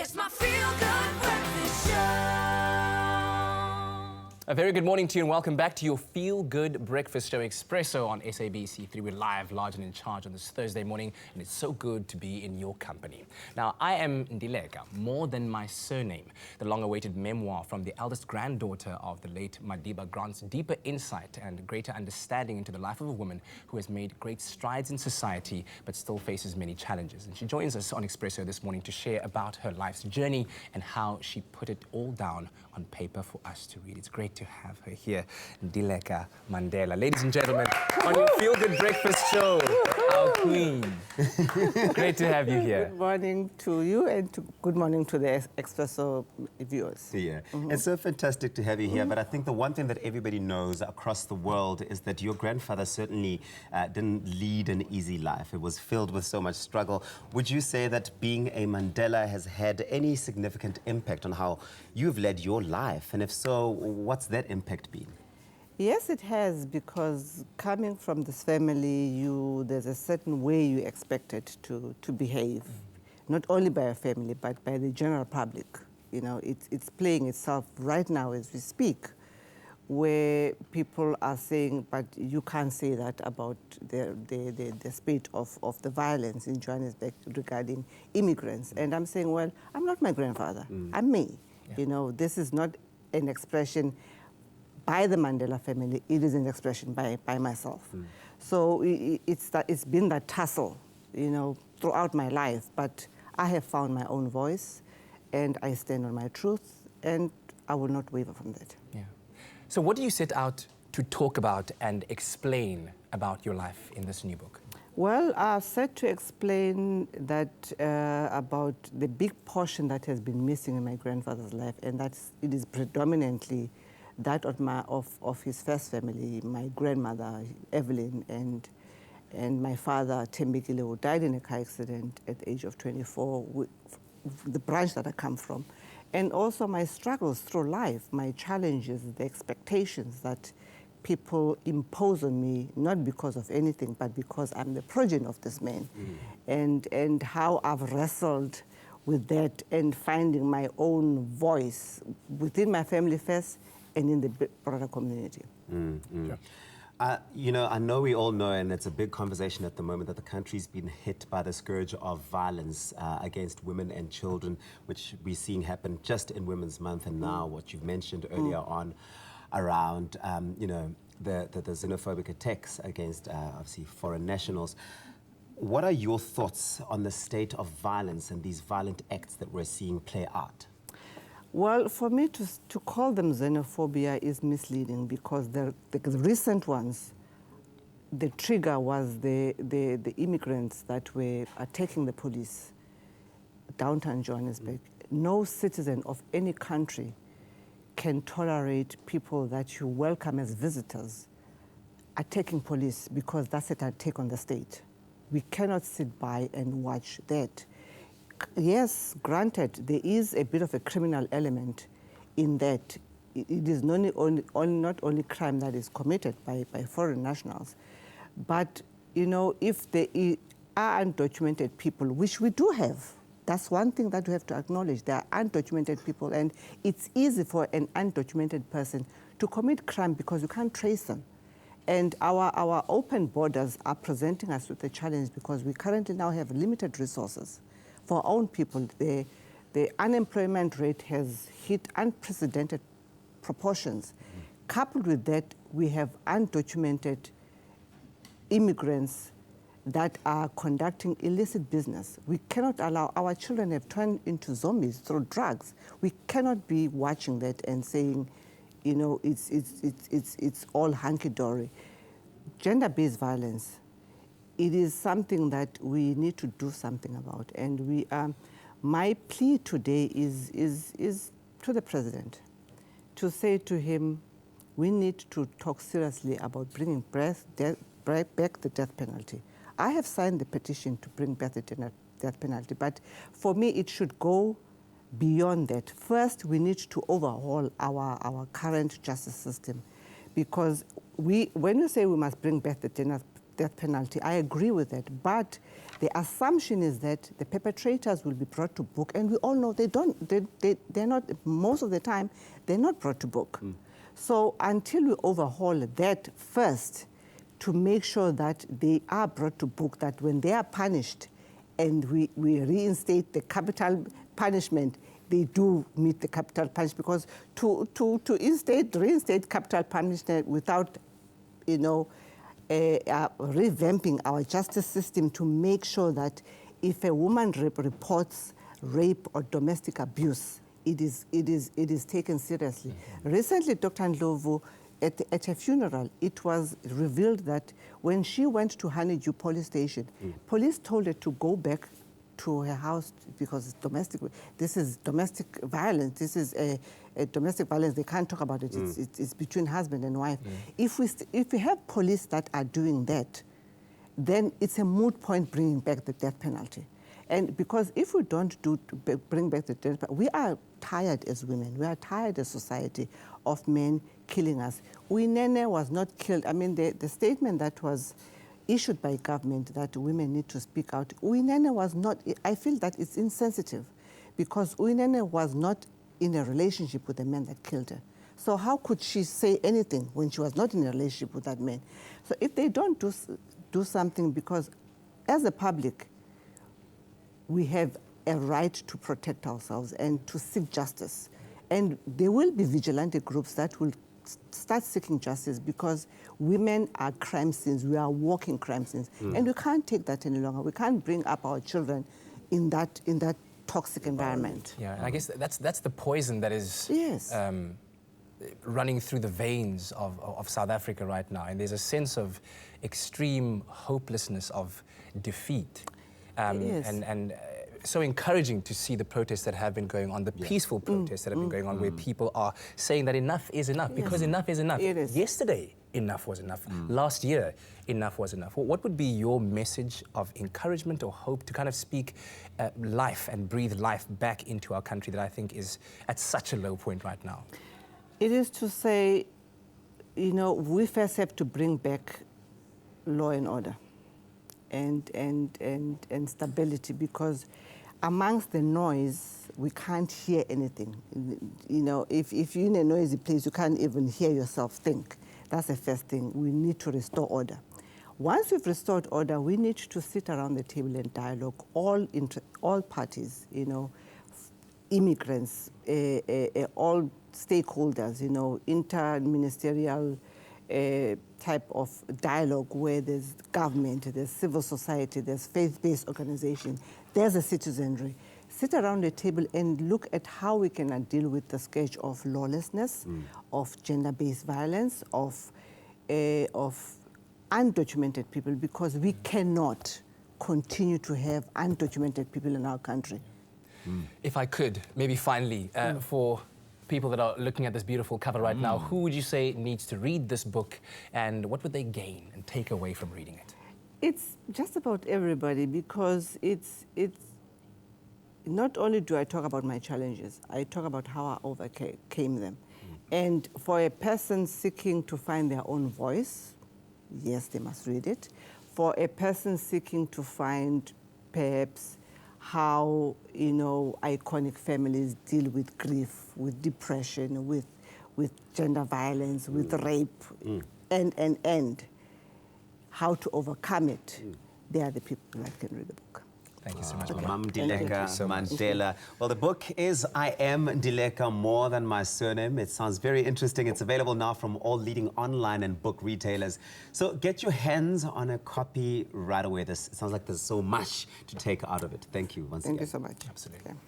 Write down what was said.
It's my feel-good breakfast show. A very good morning to you and welcome back to your Feel Good Breakfast Show Expresso on SABC3. We're live, large and in charge on this Thursday morning, and it's so good to be in your company. Now, I Am Ndileka, More Than My Surname. The long-awaited memoir from the eldest granddaughter of the late Madiba grants deeper insight and greater understanding into the life of a woman who has made great strides in society but still faces many challenges. And she joins us on Expresso this morning to share about her life's journey and how she put it all down on paper for us to read. It's great to have her here, Ndileka Mandela. Ladies and gentlemen, on your Feel Good Breakfast Show, our queen. Great to have you here. Good morning to you and good morning to the Expresso viewers. Yeah, It's so fantastic to have you here, but I think the one thing that everybody knows across the world is that your grandfather certainly didn't lead an easy life. It was filled with so much struggle. Would you say that being a Mandela has had any significant impact on how you've led your life? And if so, what's that impact been? Yes, it has, because coming from this family, there's a certain way you expected to behave, not only by a family, but by the general public. You know, it's playing itself right now as we speak, where people are saying, but you can't say that about the spate of the violence in Johannesburg regarding immigrants. And I'm saying, well, I'm not my grandfather, I'm me. Yeah. You know, this is not an expression by the Mandela family, it is an expression by myself. So it's been that tussle, you know, throughout my life, but I have found my own voice and I stand on my truth and I will not waver from that. Yeah. So what do you set out to talk about and explain about your life in this new book? Well, I've set to explain that about the big portion that has been missing in my grandfather's life, and it is predominantly that of his first family, my grandmother, Evelyn, and my father, Tembekile, who died in a car accident at the age of 24, the branch that I come from. And also my struggles through life, my challenges, the expectations that people impose on me, not because of anything, but because I'm the progeny of this man. And how I've wrestled with that and finding my own voice within my family first and in the broader community. Sure. You know, I know we all know, and it's a big conversation at the moment, that the country's been hit by the scourge of violence against women and children, which we're seeing happen just in Women's Month, and now what you've mentioned earlier on around, you know, the xenophobic attacks against, obviously, foreign nationals. What are your thoughts on the state of violence and these violent acts that we're seeing play out? Well, for me to call them xenophobia is misleading, because the recent ones, the trigger was the immigrants that were attacking the police downtown Johannesburg. No citizen of any country can tolerate people that you welcome as visitors attacking police, because that's an attack on the state. We cannot sit by and watch that. Yes, granted, there is a bit of a criminal element in that. It is not only crime that is committed by foreign nationals, but, you know, if there are undocumented people, which we do have, that's one thing that we have to acknowledge. There are undocumented people, and it's easy for an undocumented person to commit crime because you can't trace them. And our open borders are presenting us with a challenge, because we currently now have limited resources for our own people. The unemployment rate has hit unprecedented proportions. Coupled with that, we have undocumented immigrants that are conducting illicit business. We cannot allow, our children have turned into zombies through drugs. We cannot be watching that and saying, you know, it's all hunky-dory. Gender-based violence, it is something that we need to do something about. And my plea today is to the president, to say to him, we need to talk seriously about bringing back the death penalty. I have signed the petition to bring back the death penalty, but for me it should go beyond that. First, we need to overhaul our current justice system, because when you say we must bring back the death penalty, I agree with that, but The assumption is that the perpetrators will be brought to book, and we all know they're not, most of the time, they're not brought to book. So until we overhaul that first, to make sure that they are brought to book, that when they are punished and we reinstate the capital punishment, they do meet the capital punishment. Because to reinstate capital punishment without, revamping our justice system to make sure that if a woman reports rape or domestic abuse, it is taken seriously. Recently, Dr. Ndlovu, at a funeral, it was revealed that when she went to Honeydew police station, police told her to go back to her house because this is domestic violence. This is a domestic violence. They can't talk about it. It's between husband and wife. If we have police that are doing that, then it's a moot point bringing back the death penalty. And because if we don't bring back the death penalty, we are tired as women. We are tired as society of men killing us. Uyinene was not killed. I mean, the statement that was issued by government that women need to speak out, Uyinene was not, I feel that it's insensitive because Uyinene was not in a relationship with the man that killed her. So how could she say anything when she was not in a relationship with that man? So if they don't do something, because as a public, we have a right to protect ourselves and to seek justice. And there will be vigilante groups that will start seeking justice because women are crime scenes. We are walking crime scenes. And we can't take that any longer. We can't bring up our children in that toxic environment. Yeah, and I guess that's the poison that is running through the veins of South Africa right now. And there's a sense of extreme hopelessness, of defeat. And so encouraging to see the protests that have been going on, the peaceful protests that have been going on, where people are saying that enough is enough, because enough is enough. It is. Yesterday, enough was enough. Last year, enough was enough. What would be your message of encouragement or hope to kind of speak life and breathe life back into our country that I think is at such a low point right now? It is to say, we first have to bring back law and order and stability, because amongst the noise, we can't hear anything. If you're in a noisy place, you can't even hear yourself think. That's the first thing. We need to restore order. Once we've restored order, we need to sit around the table and dialogue, all parties, immigrants, all stakeholders, interministerial type of dialogue where there's government, there's civil society, there's faith-based organization, there's a citizenry. Sit around the table and look at how we can deal with the scourge of lawlessness, of gender-based violence, of undocumented people, because we cannot continue to have undocumented people in our country. If I could, maybe finally, for people that are looking at this beautiful cover right now, who would you say needs to read this book, and what would they gain and take away from reading it? It's just about everybody, because it's not only do I talk about my challenges, I talk about how I overcame them. And for a person seeking to find their own voice, yes, they must read it. For a person seeking to find perhaps how, iconic families deal with grief, with depression, with gender violence, with rape, and how to overcome it, they are the people that can read the book. Thank you so much. Am Ndileka, so much. Mandela. Well, the book is I Am Ndileka, More Than My Surname. It sounds very interesting. It's available now from all leading online and book retailers. So get your hands on a copy right away. It sounds like there's so much to take out of it. Thank you once again. Thank you so much. Absolutely. Okay.